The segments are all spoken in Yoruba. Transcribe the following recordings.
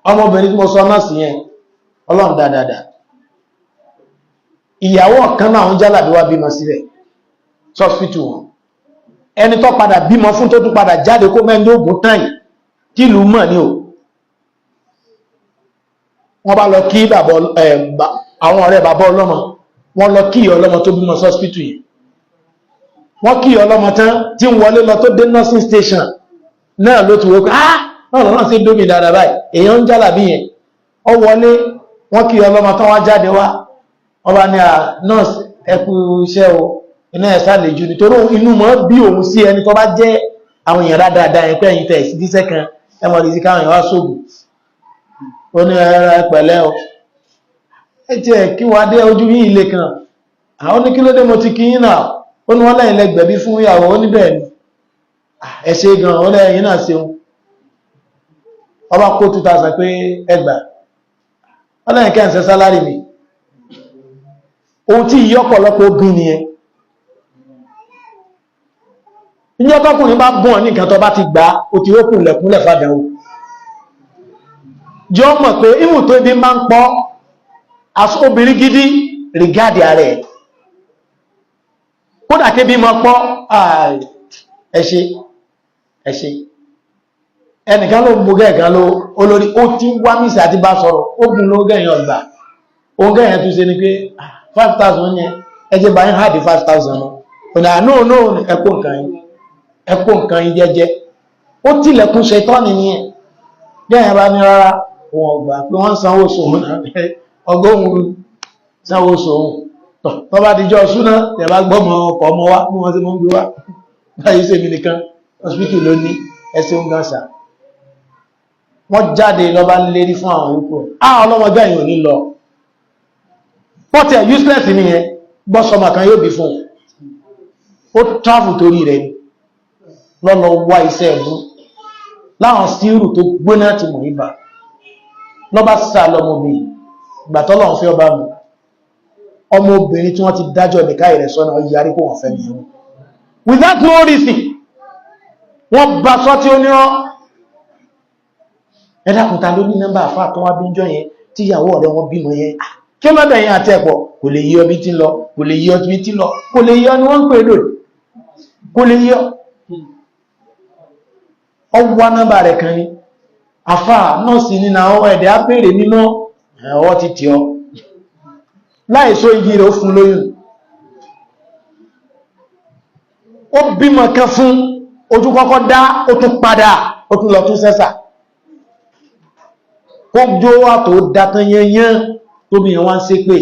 ọmọbìnrin tí mo sọ náà sí yẹn ọlọ́run dáadáa ìyàwó kan náà ń jálàbí wá bímọ síbẹ̀ sọ́spítù wọn ẹni tó padà bímọ fún tó tún padà jáde kó mẹ́ndé ògùn tán yìí kí ìlú mọ̀ ní o wọ́n bá lọ kí àwọn ọ̀rẹ́ bàbá ọlọ́mọ wọ́n lọ kí ọlọ́mọ tó bímọ sọ́spítù yìí wọ́n kí ọlọ́mọ tán tí ń wọlé lọ tó dé nursing station náà ló ti wó pé náà lọ́nà sí dómi dáadáa báyìí èèyàn ń jálàbí yẹn ọ wọlé wọ́n kí ọlọ́mọ tán wá jáde wá wọ́n bá ní nurse ẹ kú iṣẹ́ o iná ẹ̀ sáà lè jù nítorí inú mọ́ bí òun sí ẹni tó bá jẹ́ àwọn èèyàn dáadáa yẹn pé ẹ̀yìn tẹ̀ sí díṣẹ́ kan ẹ mọ̀ lè sí káwọn èèyàn wá sóògùn ó ní ẹ pẹ̀lẹ́ o ẹ jẹ́ kí wọ́n adé ojú yín ilé kan àwọn ní kí ló dé mo ti kí yín náà ó ní wọ́n lẹ́yìn lẹ́gbẹ̀bí fún ìyàwó ó níbẹ̀ ni ẹ ṣe gan ó lẹ́yìn náà ṣeun ọba kó 2000 pé ẹgbà ó lẹ́yìn kẹ́ǹsẹ̀ sálárì mi ohun tí ìyí ọ̀pọ̀lọpọ̀ obìn nìyẹn ní ọkọ̀kùnrin bá bùn ní nǹkan tó bá ti gbà ó ti rókùn lẹ̀kúnlẹ̀ fàdánwò jọ mọ̀ pé ìmù tó ibi máa ń pọ́ obìnrin gidi rìgáàdì ààrẹ kódà kébí mọ́ pọ́ ẹ̀ṣẹ́ ẹnìkan ló mú gẹ́ẹ̀kan ló olórí ó ti wá mísì àti bá sọ̀rọ̀ ó gùn ló gẹ́yìn ọgbà òun gẹ́yìn tó ṣe ni pé 5,000 yẹn ẹjẹ́ bá ń hàdí 5,000 mọ́ ọ̀nà no ẹkọ́ nǹkan yìí jẹ́jẹ́ ó tilẹ̀kùn ṣe tọ́ nìyẹn gẹ́yìn bá ní rárá wọn ọgbà pé wọ́n sanwó sóhun ọgọ́rùn-ún sanwó sóhun tọ́ bá dijọ́ súná tẹ̀bá gbọ́mọ ọkọ̀ ọmọ wá bí wọ́n sí mọ́ ń gbé wá báyìí sí èmi nìkan hospital ló ní ẹsẹ̀ ń gáṣà wọ́n jáde lọ́bá lérí fún àwọn ikú ọlọ́mọgbẹ́ yìí ò ní lọ pọ́tẹ̀ useless nìyẹn gbọ́sọmọ kan yóò bí fún ó travel torí rẹ̀ lọ́lọ́ wá iṣẹ́ ẹ̀bú láwọn sírù tó gbóná ti mọ̀ ibà lọ́bá sá lọ́mọbìnrin gbàtọ́lọ̀ ń fẹ́ ọba mú ọmọbìnrin tí wọ́n ti dájọ́ nìká ìrẹ̀ sọ́nà yàrí kó wọ́n fẹ́ ní ẹ̀wọ̀n without no reason wọ́n bá sọ tí ó nírọ́ ẹ̀dàkùnta ló ní nọ́mbà àfá tó wá bí ń jọ yẹn tí ìyàwó ọ̀rẹ́ wọn bímọ yẹn kí ló bẹ̀yìn àti ẹ̀pọ̀ kò lè yí ọbí tí lọ kò lè yí ọbí tí lọ kò lè yí ọ ni wọ́n ń pè lò kò lè yí ọwọ́ nọ́mbà rẹ̀ kan ní àfá nọ́ọ̀sì nínú àwọn ẹ̀dẹ̀ ápèrè nínú ọwọ́ ti tí ọ láìsó igi rẹ̀ ó fún lóyún ó bímọ kan fún ojú kọ́kọ́ dá ó tún padà ó tún lọ tún sẹ́sà kó jó wà tó dátán yẹnyẹn tó bí yẹn wá ń ṣe pé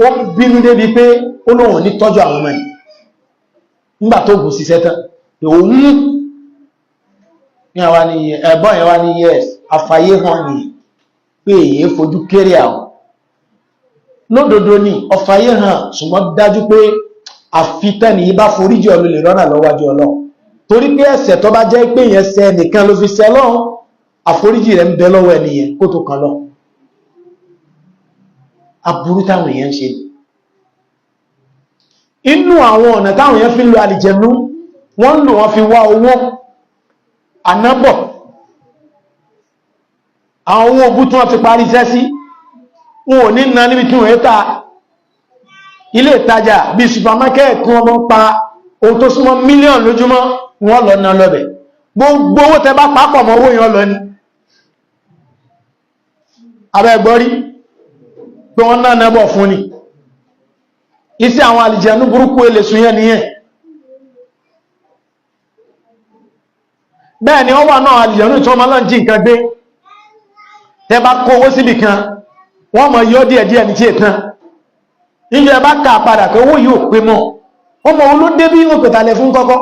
ó bínú débi pé ó lóhun ní tọ́jú àwọn ọmọ nígbà tó gùn síṣẹ́ tán òun ní àwa ní ẹ̀bọ́n yẹn wá ní yes afayé hàn ní pé èyí fojú kéré àwọn lódodo ní ọfayé hàn ṣùgbọ́n dájú pé àfitẹ́ni yí bá foríjì ọlọ́ lè rọ́nà lọ́wájú Ọlọ́run torí pé ẹ̀ṣẹ̀ tó bá jẹ́ pé yẹn ṣẹ̀ nìkan ló fi ṣẹ̀ lọ́run àforíjì rẹ̀ ń bẹ lọ́wọ́ ẹniyẹn kó tó kan lọ aburú táwọn èèyàn ṣe inú àwọn ọ̀nà táwọn èèyàn fi ń lo àlìjẹ̀nú wọ́n ń lò wọ́n fi wá owó ànábọ̀ àwọn owó ogún tí wọ́n ti parí iṣẹ́ sí wọn ò ní ná níbi tí wọ́n ta ilé ìtajà bí supermarket kí wọ́n mọ́ pa ohun tó súnmọ́ mílíọ̀nù lójúmọ́ wọ́n lọ ná lọ́bẹ̀ gbogbo owó tẹ bá pápọ̀ mọ́ owó yẹn lọ ní abẹ́gbọ́rí pé wọ́n náà nẹ́bọ̀ fún ni iṣẹ́ àwọn àlìjẹ̀nú burúkú elèsùn yẹn nìyẹn bẹ́ẹ̀ ni ó wà náà àlìjẹ̀nú tó máa lọ́n jí nǹkan gbé tẹ bá kó owó síbì kan wọ́n mọ̀ yọ́ díẹ̀díẹ̀ ní tí ètàn níjọ ẹ bá kà padà pé owó yóò pé mọ́ ọmọ òun ló dé bí wọ́n pẹ̀tàlẹ̀ fún kọ́kọ́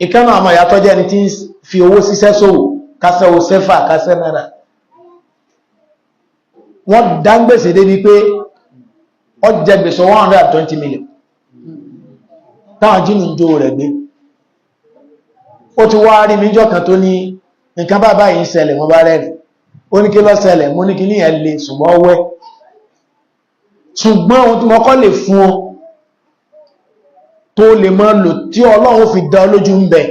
ìkánà àmọ́ ìyàtọ̀ jẹ́ ẹni tí ń fi owó síṣẹ́ sówò kásẹ̀ owó sẹ́fà kásẹ̀ náírà wọ́n dáńgbèsè débi pé ó jẹ gbèsè 120 million táwọn jínú ń jó rẹ̀ gbé ó ti wá rí míjọ́ kan tó ní nǹkan bá báyìí ń ṣẹlẹ̀ wọ́n bá rẹ̀rìn ó ní kí ló ṣẹlẹ̀ mo ní kí ní ẹ̀ lè ṣùgbọ́n wẹ́ ṣùgbọ́n ohun tí mo kọ́ lè fún ọ tó lè mọ́ lò tí Ọlọ́run fi dá lójú ń bẹ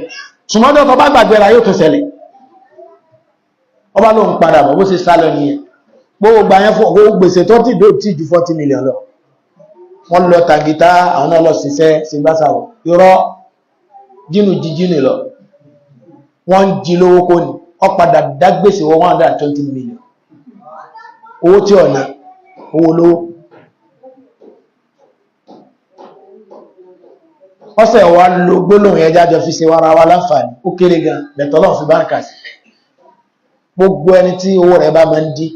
ṣùgbọ́n tó bá gbàgbé ra yóò tó ṣẹlẹ̀ ọba ló ń padà bọ̀ bó ṣe sálọ nìyẹn gbogbo gbà yẹn fún owó gbèsè tó ti dò tí ju 40 million lọ wọ́n lọ tàgítà àwọn náà lọ ṣiṣẹ́ sí gbásàwọ̀ irọ́ jínú jíjínú lọ wọ́n jí lówó kó ní ọ padà dágbèsè wọ 120 million owó tí ọ̀nà owó lówó ọ̀sẹ̀ wa lo gbólóhùn ẹjá jọ fi ṣe wára wa láǹfààní ó kéré gan lẹ́tọ́lọ́ fi báńkà sí gbogbo ẹni tí owó rẹ̀ bá máa ń dí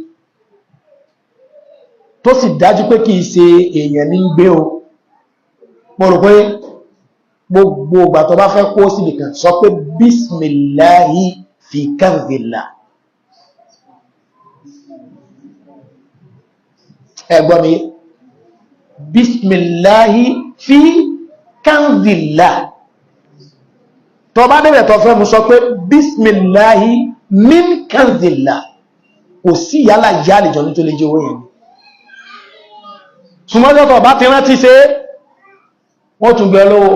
tó sì dájú pé kìí ṣe èèyàn ní gbé o mo rò pé gbogbo ìgbà tó bá fẹ́ kó síbì kan sọ pé bísmìláhì fi kanzilá ẹgbọ́n mi bísmìláhì fi kanzilá tó bá débẹ̀ tó fẹ́ mú sọ pé bísmìláhì min kanzilá kò sí yálà yálì jọ ní tó lè jẹ́ owó yẹn súnmọ́jọ́tọ̀ bá ti rántí ṣe wọ́n tún gbẹ lówó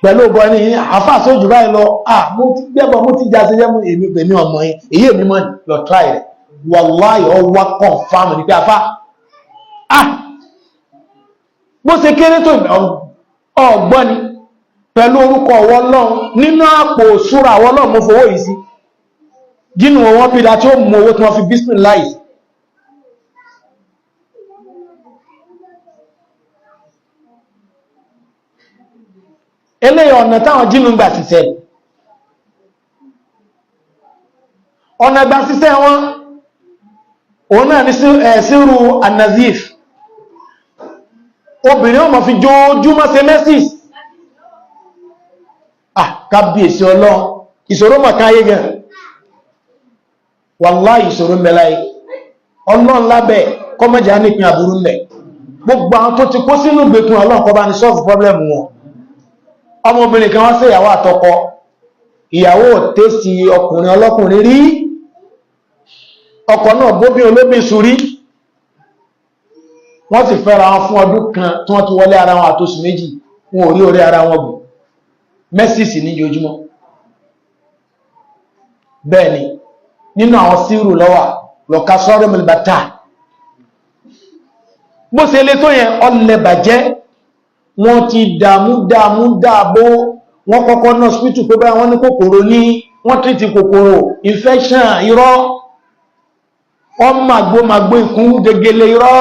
pẹ̀lú ọgbọ́ ní àfáà sójú báyìí lọ mo ti gbẹ́bọ̀ mo ti jáse jẹ́ èmi pẹ̀mí ọmọ yẹn èyí èmi mọ́ lọ tráì rẹ̀ wàláhì ọwá confirm ní pé àfá bó ṣe kéré tó ọgbọ́n ni pẹ̀lú orúkọ ọwọ́ Ọlọ́run nínú àpò òṣùra ọwọ́ Ọlọ́run mo fowó yìí sí gínú wọn bí dá tí ó mú owó tí wọ́n fi bismillah sí eléyìí ọ̀nà táwọn jínú gbà síṣẹ́ ọ̀nà gbà síṣẹ́ wọn òun náà ní sírù anazif obìnrin ọmọ fi jójúmọ́ ṣe mẹ́sìs kábíyèsí Ọlọ́run ìṣòro mọ̀káyé gan wàláhì ìṣòro mẹ́láyé Ọlọ́run lábẹ́ kọmọjà nípin àbúrú mẹ́ gbogbo àwọn tó ti kó sínú ìgbèkùn Ọlọ́run kó bá ní solve problem wọn ọmọbìnrin kan wọ́n fẹ́ ìyàwó àtọkọ ìyàwó tẹ́sì ọkùnrin ọlọ́kùnrin rí ọkọ náà bóbí olóbìn súrí wọ́n sì fẹ́ra wọn fún ọdún kan tí wọ́n ti wọlé ara wọn àtòsù méjì wọn ò rí orí ara wọn bù mẹ́sìsì ní ojoojúmọ́ bẹ́ẹ̀ ni nínú àwọn sírù lọ́wà lọ́ka sọ́rọ̀ mẹ́lẹ̀bàtà bó ṣe lé tó yẹn ọlẹ́bàjẹ́ wọ́n ti dáàbò wọ́n kọ́kọ́ náà spítù pé báyìí wọ́n ní kòkòrò ní wọ́n tìtì kòkòrò infection irọ́ wọ́n màgbó ìkún gẹ́gẹ́lẹ́ irọ́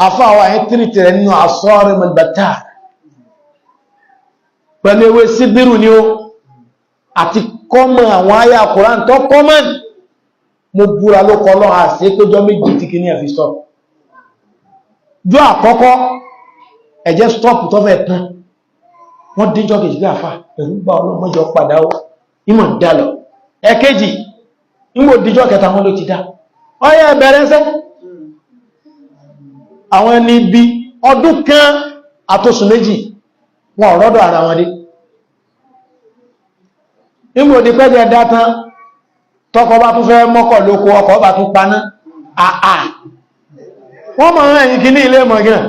àfáwà ẹ̀ tìrìtì rẹ̀ nínú àsọ́rẹ̀ mẹ́lẹ̀bàtà pẹ̀lú ewé síbírù ni ó àti kọ́mọ̀ àwọn àyà Kùránì tó kọ́mọ̀ mo búra ló kọ́ lọ́wọ́ àṣẹ péjọ méjì tí kì ní ẹ̀fì stop jọ àkọ́kọ́ ẹ̀jẹ̀ stop tó fẹ́ tán wọ́n díjọ́ kejì bí àfà ẹ̀rù bá ọlọ́mọjọ padà ó ìmọ̀ dálọ̀ ẹ̀kejì ìmọ̀ díjọ́ kẹta wọn ló ti dá ọyẹ ẹ̀bẹ̀rẹ̀ ṣẹ́ àwọn ẹni bí ọdún kan àtòsù méjì wọn ọ̀rọ̀dọ̀ ara wọn dé ìmọ̀ òdí pẹ́jẹ dátán tọ́kọ bá tún fẹ́ mọ́kọ̀ lóko ọkọ̀ bá tún paná wọ́n mọ̀ ẹ̀yìn kì ní ilé mọ̀gán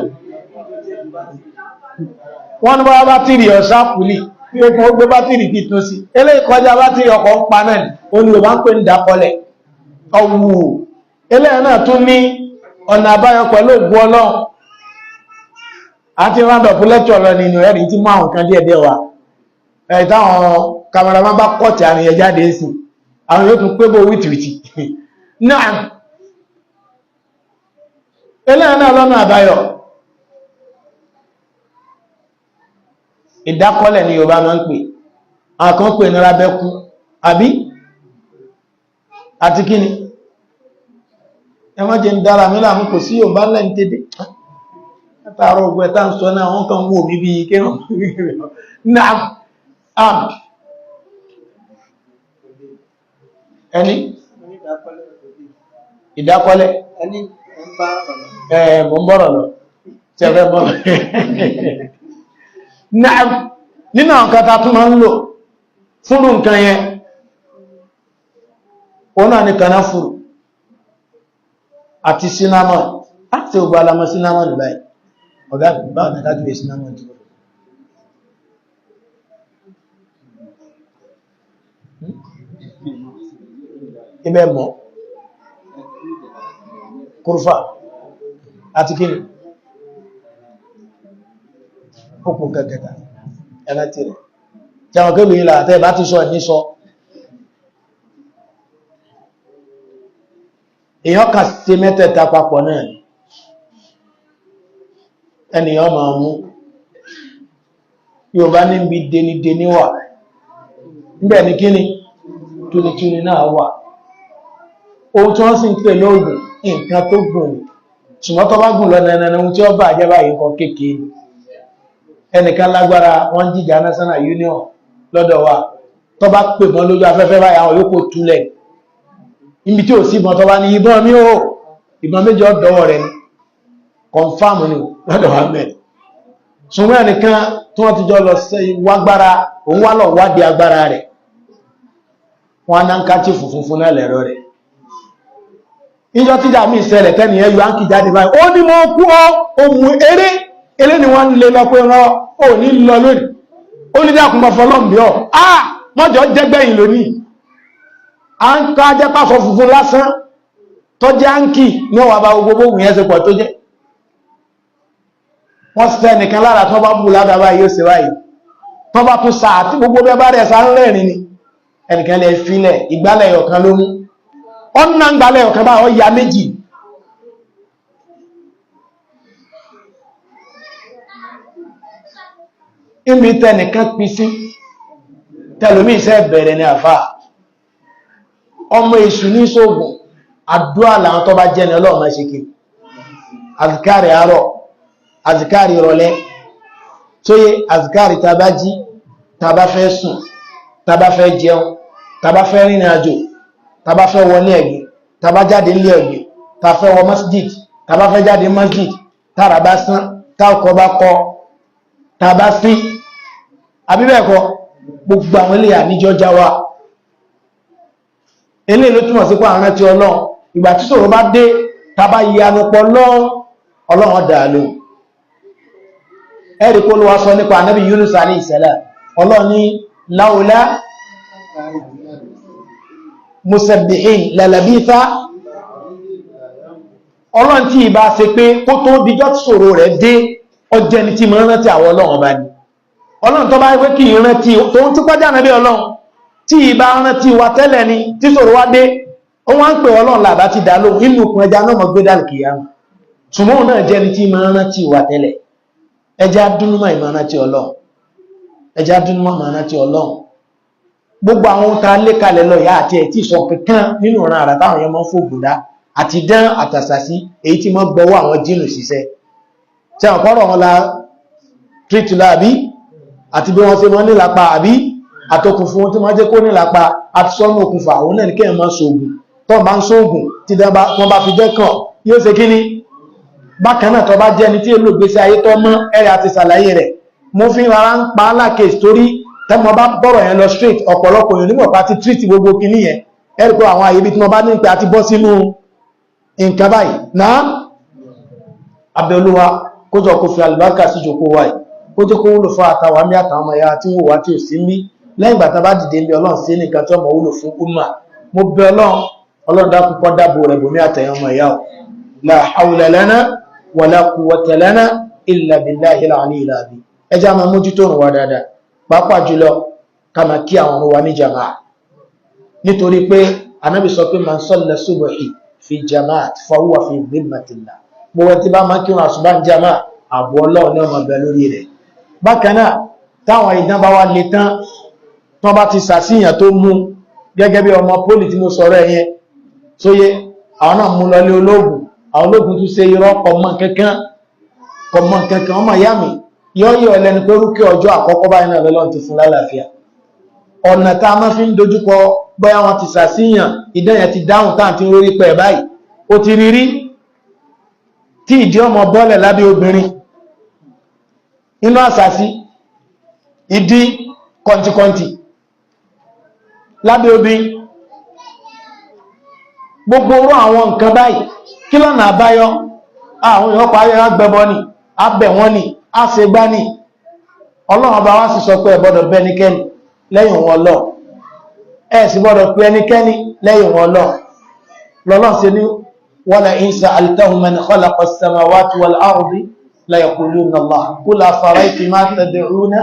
wọ́n ní bá bátìrì ọ̀sá kùlì bí ó kún ó gbé bátìrì kì tó sí elé ìkọjá bátìrì ọkọ̀ ń paná ní olùwò bá ń pè ní dákọlẹ̀ ọwù elé náà tún ní ọ̀nà àbáyọ pẹ̀lú ògùn Ọlọ́run àti round-up lecture lọ nínú ẹ̀rí tí mọ́ àwọn kan díẹ̀díẹ̀ wà ẹ̀ táwọn cameraman bá kọ́tì àrin ẹ̀ jáde sí àwọn yóò tún pé bó wìtìwìtì náà eléyàn náà lọ́nà àbáyọ ìdákọ́lẹ̀ ni Yorùbá máa ń pè àwọn kan pè ní rábẹ́kú àbí àti kíni ẹwọ́n jẹ́ ń dára mílà mú kò sí Yorùbá lẹ́ni tẹ́dé látàrọ ògbẹ́ tá ń sọ náà wọ́n kàn wò mí bí kéhàn náà ẹni ìdákọ́lẹ̀ mo ń bọ̀rọ̀ lọ tí ẹ̀fẹ́ bọ̀rọ̀ náà nínú àwọn kata tún máa ń lò fúrú nǹkan yẹn ó náà ní kanáfùrù àti cinnamon láti ògbà alamọ́ cinnamon báyìí ọ̀gá báwọn adájú èsì náà wọ́n dúró ibẹ̀ mọ̀ kúrúfà àti kí ni òkú kẹkẹta ẹ̀láti rẹ̀ jẹun kébì ìlà àtẹ́ ìbá ti sọ ní sọ èyàn kà sí mẹ́tẹ̀ẹ̀ta papọ̀ náà ẹniyàn máa mú yóò bá níbi dénidéní wà níbẹ̀ ní kíni túnitúni náà wà ohun tí wọ́n sì ń pè lóògùn nǹkan tó gùn ní ṣùgbọ́n tó bá gùn lọ nẹ́nẹ́ ohun tí ó bà jẹ́ báyìí kan kéèkéé ẹnìkan lágbára wọ́n jíjà National Union lọ́dọ̀ wa tó bá pè mọ́ lójú afẹ́fẹ́ báyìí àwọn yóò kó túlẹ̀ níbi tí ò sí ìbọn tó bá ní ìbọn mi ó ìbọn méjì ọ̀dọ́wọ̀ rẹ̀ ni confam ni lọ́dọ̀ wa mẹ́rin ṣùgbọ́n ẹnìkan tí wọ́n ti jọ lọ sí wágbára òun wá lọ wádìí agbára rẹ̀ wọ́n á ná ń kájí funfun náà lẹ́rọ rẹ̀ ìjọ tíjà mí ìṣẹ̀lẹ̀ tẹ́ni ẹyọ áńkì jáde báyìí ó ní mo kú ọ ohun eré ni wọ́n lè lọ pé rán ó ní lọ lónìí ó ní dákùn mọ́ fọlọ́m̀bí ọ̀ mọ́jọ jẹ́gbẹ̀yìn lónìí áńkà jẹ́ pàṣọ funfun lásán tó jẹ́ áńkì ní ọwà bá gbogbo ògùn yẹn ṣe pọ̀ tó jẹ́ wọ́n sẹ́ nìkan lára tó bá bù ládàá báyìí ó ṣe báyìí tó bá tún sáà tí gbogbo bẹ́ bá rẹ̀ sá ń rẹ̀rin ni ẹnìkan lè filẹ̀ ìgbálẹ̀ ọ̀kan ló mú ọ̀nà ń gbálẹ̀ ọ̀kan bá ọ̀ya méjì ìmì tẹnìkan pín sí tẹlòmí iṣẹ́ bẹ̀rẹ̀ ní àfá ọmọ èṣù ní sóògùn àdúrà làwọn tó bá jẹ́ ní ọlọ́ọ̀mọ́ ṣe kí azikari àárọ̀ azikari ìrọ̀lẹ́ tóyé azikari tàbá jí tàbá fẹ́ sùn tàbá fẹ́ jẹun tàbá fẹ́ rìnrìn àjò tàbá fẹ́ wọlé ẹ̀gbẹ́ tàbá jáde nílé ẹ̀gbẹ́ tàbá fẹ́ wọ masjid tàbá fẹ́ jáde masjid tàrà bá sán táọkọ bá kọ tàbá sí àbíbẹ̀ẹ̀kọ́ gbogbo àwọn ilé àníjọ́ já wa ilé ló túnmọ̀ sí pé àwọn rántí ọlọ́run ìgbà tí ṣòro bá dé tàbá ìyanupọ̀ ọlọ́run dà ló ẹ̀rí kó ló wá sọ nípa anábì Yunus alayhi salam ọlọ́run ní láúlá musabbihin lalabitha ọlọ́run tí ìbá ṣe pé kó tó díjọ́ tí ṣòro rẹ̀ dé ọjẹ́ ni tí mọ́ rántí àwọn ọlọ́run ọba ni ọlọ́run tó bá wé kí ìrántí tó ń tí pọ́jà náà bí ọlọ́run tí ìbá rántí wa tẹ́lẹ̀ ni tí ṣòro wá dé ó wá ń pè ọlọ́run làbá ti dá lóhùn inú òkun ẹja náà mọ̀ gbé dàlù kìyàmù ṣùgbọ́n náà jẹ́ ni tí mọ́ rántí wa tẹ́lẹ̀ ẹja dúnúmọ̀ ìmọ̀ rántí ọlọ́run ẹja dúnúmọ̀ ìmọ̀ rántí ọlọ́run gbogbo àwọn ohun tá a lé kalẹ̀ lọ ìyá àti ẹ̀ tí sọ kankan nínú ọ̀ràn àrà táwọn yẹn mọ́ fògùn dá àti dán àtàsàsí èyí tí mọ́ gbọ́wọ́ àwọn jínù ṣiṣẹ́ tí àwọn kọ́rọ̀ wọn la tírítùlá àbí àti bí wọ́n ṣe mọ́ nílapa àbí àtọkùn fún wọn tí wọ́n jẹ́ kó nílapa àti sọ́nà okùnfà òun náà ní kí ẹ̀ mọ́ sóògùn tó bá ń sóògùn tí wọ́n bá fi dẹ́kàn yóò ṣe kíní bákan náà tó bá jẹ́ ẹni tí èlò gbèsè ayé tó mọ́ ẹ̀rẹ́ àti ṣàlàyé rẹ̀ mo fi rárá ń pa alákèsí torí tẹ́mọ bá bọ́rọ̀ yẹn lọ straight ọ̀pọ̀lọpọ̀ yìí nígbà pa ti treat gbogbo kíní yẹn ẹ̀rí pé àwọn àyè bí tí wọ́n bá ní pé a ti bọ́ sínú nǹkan báyìí náà abẹ́olúwa kó jọ kó fi àlùbáríkà sí ìjòkó wa yìí kó jẹ́ kó wúlò fún àtàwà mí àtàwọn ọmọ ẹ̀yà tí wò wá tí ò sí mí lẹ́yìn ìgbà tá bá dìde ní ọlọ́run sí nìkan tí ọmọ wúlò fún umma mo bẹ ọlọ́run dákun kó dábò rẹ̀ bòmí àtẹ̀yàn ọmọ ẹ̀yà la hawla lana wala quwwata lana illa billahi al-aliyyil azim ẹjá máa mójútó rùn wá dáadáa pàápàá jùlọ ká máa kí àwọn ọmọ wa ní jama'a nítorí pé anábì sọ pé man salla subhi fi jama'at fa huwa fi dhimmatillah mo wọ́n ti bá máa kírun àṣùbá ń jama'a àbọ̀ ọlọ́run náà máa bẹ lórí rẹ̀ bákan náà táwọn ìdán bá wá le tán tán bá ti sàṣìyàn tó mú gẹ́gẹ́ bí ọmọ pólì tí mo sọ̀rọ̀ ẹ̀yẹn sóyé àwọn náà mú lọlé ológun àwọn ológun tún ṣe irọ́ kọmọ kankan ọmọ ìyá mi yọ́ ẹlẹ́ni pé rúkẹ́ ọjọ́ àkọ́kọ́ báyìí náà lọ́lọ́run ti fún lálàáfíà ọ̀nà tá a máa fi ń dojúkọ bóyá wọn ti sàṣìyàn ìdán yẹn ti dáhùn táà ti rórí pẹ̀ báyìí ó ti rírí tí ìdí ọmọ bọ́lẹ̀ lábẹ́ obìnrin inú àsàsí ìdí kọntikọntì lábẹ́ obìnrin gbogbo orú àwọn nǹkan báyìí kí lọ́nà àbáyọ àwọn èèyàn parí agbẹ́bọ ni abẹ̀ wọ́n ni a ṣe gbá ní ọlọ́run bá wá sì sọ pé ẹ gbọ́dọ̀ bẹ ẹnikẹ́ni lẹ́yìn wọn lọ ẹ sì gbọ́dọ̀ pé ẹnikẹ́ni lẹ́yìn wọn lọ lọ́lọ́run ṣe ní wala in sa'altahum man khalaqa as-samawati wal ardi la yaquluna Allah qul afara'aytum ma tad'una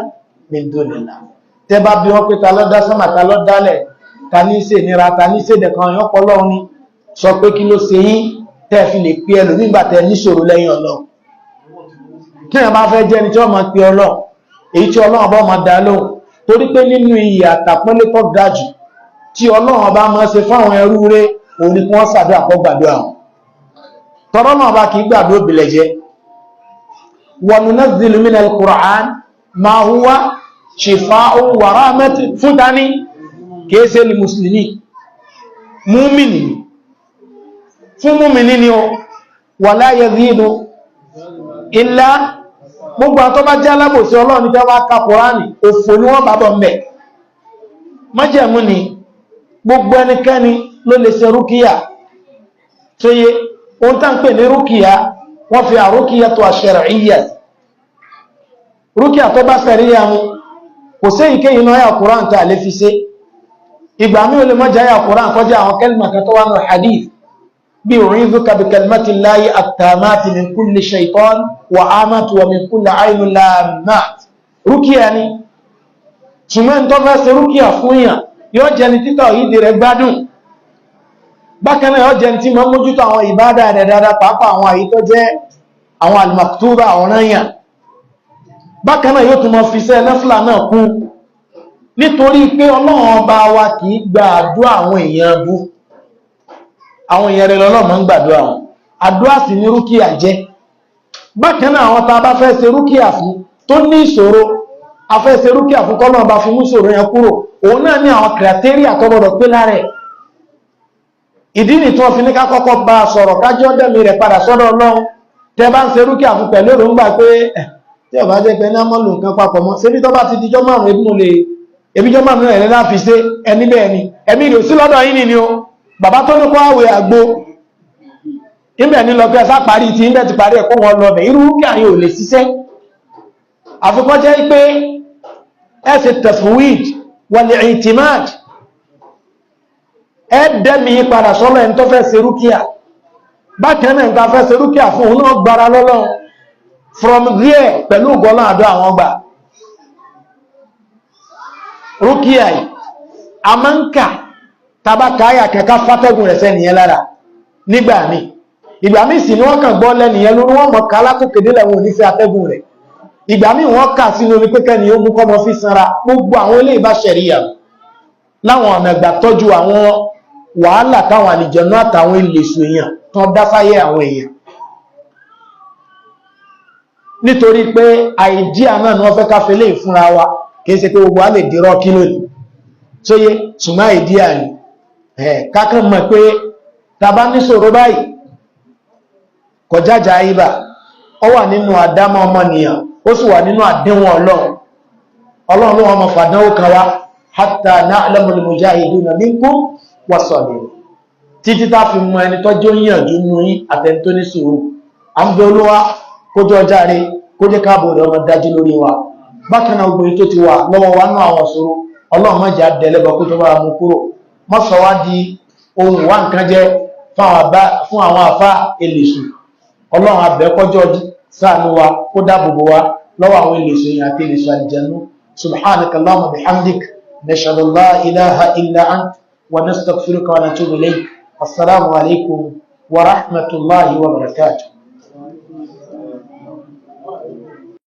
min dunillah tẹ́ bá bí wọ́n pé ta ló dá sánmà ta ló dálẹ̀ ta ní ṣe nira ta ní ṣe dẹ̀kan yọ́pọ̀ lọ́run ni sọ pé kí ló ṣe yín tẹ́ fi lè pé ẹlò nígbà tẹ́ níṣòro lẹ́yìn Ọlọ́run kí ẹ máa fẹ́ jẹ́ ni tí wọ́n máa pe Ọlọ́run èyí tí Ọlọ́run bá máa dá lóhùn torí pé nínú iyì àtàpọ́nlé tó ga jù tí Ọlọ́run bá máa ṣe fáwọn ẹrú rẹ̀ òun ni kí wọ́n ṣàdúrà kó gbàdúrà wọn tọrọ náà bá kì í gbàdúrà òbílẹ̀ jẹ́ wa nunazzilu minal Qur'an ma huwa shifaa'un wa rahmatun fún dání kìí ṣe ní mùsùlùmí múmìnì fún múmìnì ni ó wala yazidu illa gbogbo àtọ́ bá jẹ́ alábòsí Ọlọ́run ní tẹ́wàá ka Kùránì òfò ní wọ́n bàbọ̀ mẹ́ májẹ̀mú ni gbogbo ẹnikẹ́ni ló lè ṣe rúkíyà tó yé ohun tá ń pè ní rúkíyà wọ́n fi àrúkíyà tó ash-shar'iyya rúkíyà tó bá ṣẹ̀ríyà mu kò sí ìkéyìn náà yà Kùránì tó àlè fi ṣe ìgbà mí o lè mọ́ jáyà Kùránì kọjá àwọn kẹlìmà kan tó wà ní hadith bí u'idhuka bi kalimatillahi at-tammati min kulli shaytan wa amati wa min kulli aynin lammat rúkíyà ni ṣùgbọ́n tó fẹ́ ṣe rúkíyà fún yàn yóò jẹ́ ni títà ìdí rẹ̀ gbádùn bákan náà yóò jẹ́ ni tí mọ́ mójútó àwọn ìbádà rẹ̀ dáadáa pàápàá àwọn àyí tó jẹ́ àwọn al-maktuba ọ̀ranyàn bákan náà yóò tún mọ́ fi ṣe náfìlà náà kún nítorí pé Ọlọ́run ọba wa kìí gba àdúrà àwọn èèyàn bú àwọn èèyàn rẹ̀ lọ́lọ́run máa ń gbàdúrà wọn àdúrà sì ní rúkìá jẹ́ bákan náà àwọn tá a bá fẹ́ ṣe rúkìá fún tó ní ìṣòro a fẹ́ ṣe rúkìá fún kọ́lọ́run ọba fi mú ìṣòro yẹn kúrò òun náà ní àwọn kìrìtẹ́ríà tó gbọdọ̀ pé lára ẹ̀ ìdí nì tí wọ́n fi ní ká kọ́kọ́ bá a sọ̀rọ̀ kájọ́ dẹ̀mí rẹ̀ padà sọ́dọ̀ Ọlọ́run tẹ́ bá ń ṣe rúkìá fún pẹ̀lú èròǹgbà pé tí ọba jẹ́ pé ní àmọ́ lò nǹkan papọ̀ mọ́ ṣébí tó bá ti dijọ́ márùn-ún ebíjọ́ márùn-ún ẹ̀rẹ́ láfi ṣe ẹni bẹ́ẹ̀ ni ẹ̀mí rẹ̀ sí lọ́dọ̀ yìí ni o bàbá tó ní kó àwẹ̀ àgbo ìbẹ̀ ní lọ pé ẹsá parí tí ìbẹ̀ ti parí ẹ̀kọ́ wọn lọ bẹ̀ irú kí àyè ò lè ṣiṣẹ́ àfikọ́ jẹ́ pé ẹsẹ̀ tafwid wal i'timad ẹ̀ẹ́dẹ́mi padà sọ́lọ́ ẹni tó fẹ́ ṣe rúkìá bákan náà nǹkan fẹ́ ṣe rúkìá fún òun náà gbára lọ́lọ́ from there pẹ̀lú ògbọ́nà àdó àwọn gbà rúkìá yìí a máa ń kà tàbákà àyà kẹka fátẹ́gùn rẹ̀ sẹ́niyàn lára nígbà míì ìgbà míì sì ni wọ́n kàn gbọ́ lẹ́niyàn lórí wọ́n mọ̀ ká lákòkèdè lẹ́wọ̀n onífẹ́ atẹ́gùn rẹ̀ ìgbà míì wọ́n kà sínú orí pẹ́kẹ́ ni ó mú kọ́mọ fi sanra gbogbo àwọn ilé ìbá ṣẹ̀ríyà láwọn ọ̀nà ìgbà tọ́jú àwọn wàhálà táwọn àlìjẹ̀nú àtàwọn ìlèṣù èèyàn tán dáfáyé àwọn èèyàn nítorí pé àìdíà náà ni wọ́n fẹ́ ká fẹ́lẹ́ ìfúnra wa kìí ṣe pé gbogbo a lè dìrọ́ kí lónìí tó yé ṣùgbọ́n àìdíà ni kákan mọ̀ pé tàbá níṣòro báyìí kọjájà ibà ó wà nínú àdámọ́ ọmọnìyàn ó sì wà nínú àdéhùn Ọlọ́run ló wọn mọ̀ fàdánwò kan wá hatta na'lamul mujahiduna minkum was-sabirin títí tá fi mọ ẹni tọ́jú yíyànjú nú yín àtẹni tó ní sùúrù à ń bẹ Olúwa kójú ọjà rẹ̀ kó jẹ́ káàbò rẹ̀ ọmọ dájú lórí wa bákan náà gbogbo tó ti wà lọ́wọ́ wa náà àwọn ṣòro Ọlọ́run má jẹ́ àdẹ́lẹ́bọ̀ kó tó bá mú kúrò má sọ wá di ohun wá nǹkan jẹ́ fún àwọn àfá èlèṣù Ọlọ́run abẹ́kọ́jọ́ ṣàánú wa kó dáàbòbò wa lọ́wọ́ àwọn èlèṣù yìí àti èlèṣù àlìjẹnú subhanakallahumma bihamdik nashhadu an la ilaha illa ant wa nastaghfiruka wa natubu ilayk assalamu alaikum wa rahmatullahi wa barakatuh